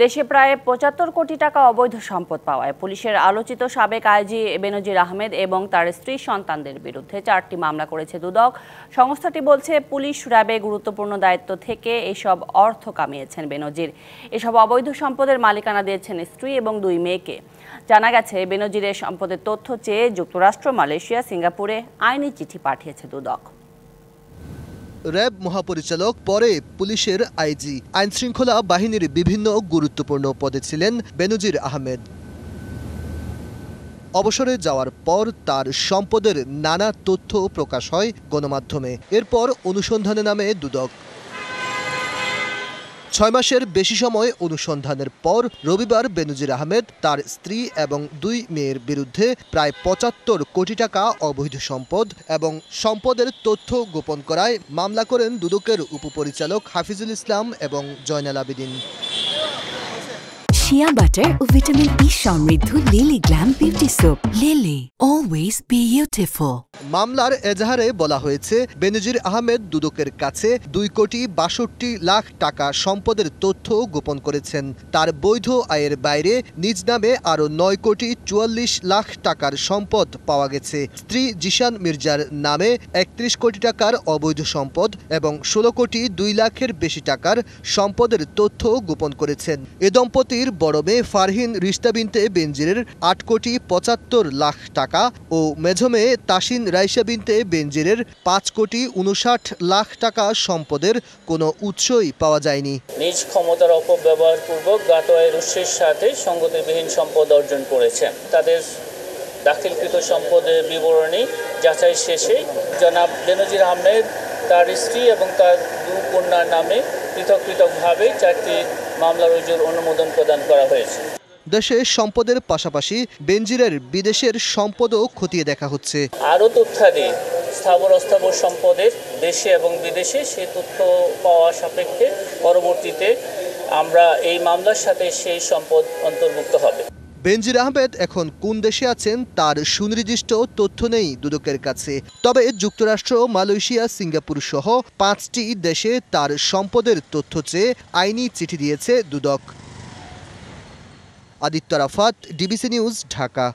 দেশে প্রায় ৭৫ কোটি টাকা অবৈধ সম্পদ পাওয়ায় পুলিশের আলোচিত সাবেক আইজি বেনজির আহমেদ এবং তার স্ত্রী সন্তানদের বিরুদ্ধে ৪টি মামলা করেছে দুদক। সংস্থাটি বলছে, পুলিশ র্যাবে গুরুত্বপূর্ণ দায়িত্ব থেকে এসব অর্থ কামিয়েছেন বেনজির। এসব অবৈধ সম্পদের মালিকানা দিয়েছেন স্ত্রী এবং ২ মেয়েকে। জানা গেছে, বেনজিরের সম্পদের তথ্য চেয়ে যুক্তরাষ্ট্র, মালয়েশিয়া, সিঙ্গাপুরে আইনি চিঠি পাঠিয়েছে দুদক। র্যাব মহাপরিচালক, পরে পুলিশের আইজি, আইনশৃঙ্খলা বাহিনীর বিভিন্ন গুরুত্বপূর্ণ পদে ছিলেন বেনজির আহমেদ। অবসরে যাওয়ার পর তার সম্পদের নানা তথ্য প্রকাশ হয় গণমাধ্যমে। এরপর অনুসন্ধানে নামে দুদক। ৬ মাসের বেশি সময় অনুসন্ধানের পর রবিবার বেনজির আহমেদ, তার স্ত্রী এবং ২ মেয়ের বিরুদ্ধে প্রায় ৭৫ কোটি টাকা অবৈধ সম্পদ এবং সম্পদের তথ্য গোপন করায় মামলা করেন দুদকের উপপরিচালক হাফিজুল ইসলাম এবং জয়নাল আবেদিন। শিয়া বাটার ও ভিটামিন ই সমৃদ্ধ lily glam beauty soap. Lily, always beautiful. মামলার এজাহারে বলা হয়েছে, বেনজির আহমেদ দুদকের কাছে ২,৬২,০০,০০০ টাকা সম্পদের তথ্য গোপন করেছেন। তার বৈধ আয়ের বাইরে নিজ নামে আরও ৯,৪৪,০০,০০০ টাকার সম্পদ পাওয়া গেছে। স্ত্রী জিশান মির্জার নামে ৩১ কোটি টাকার অবৈধ সম্পদ এবং ১৬,২,০০,০০০-এর বেশি টাকার সম্পদের তথ্য গোপন করেছেন। এ দম্পতির বড় মেয়ে ফারহিন রিশতা বিনতে বেনজিরের ৮,৭৫,০০,০০০ টাকা ও মেঝো মেয়ে তাসিন রাইসা বিনতে বেনজিরের ৫,৫৯,০০,০০০ টাকা সম্পদের কোনো উৎসই পাওয়া যায়নি। নিজ ক্ষমতার অপব্যবহারপূর্বক জ্ঞাত আয়ের উৎসের সাথে সঙ্গতিবিহীন সম্পদ অর্জন করেছেন। তাদের দাখিলকৃত সম্পদের বিবরণী যাচাই শেষে জনাব বেনজির আহমেদ, তার স্ত্রী এবং তার ২ কন্যার নামে পৃথকভাবে ৪টি মামলা রুজুর অনুমোদন প্রদান করা হয়েছে। দেশের সম্পদের পাশাপাশি বেনজিরের বিদেশের সম্পদও খতিয়ে দেখা হচ্ছে। আরও তথ্যাদি স্থাবর অস্থাবর সম্পদের দেশে এবং বিদেশে সে তথ্য পাওয়া সাপেক্ষে পরবর্তীতে আমরা এই মামলার সাথে সেই সম্পদ অন্তর্ভুক্ত হবে। বেনজির আহমেদ এখন কোন দেশে আছেন তার সুনির্দিষ্ট তথ্য নেই দুদকের কাছে। তবে যুক্তরাষ্ট্র, মালয়েশিয়া, সিঙ্গাপুর সহ ৫টি দেশে তার সম্পদের তথ্য চেয়ে আইনি চিঠি দিয়েছে দুদক। Aditya Rafat, DBC news, Dhaka.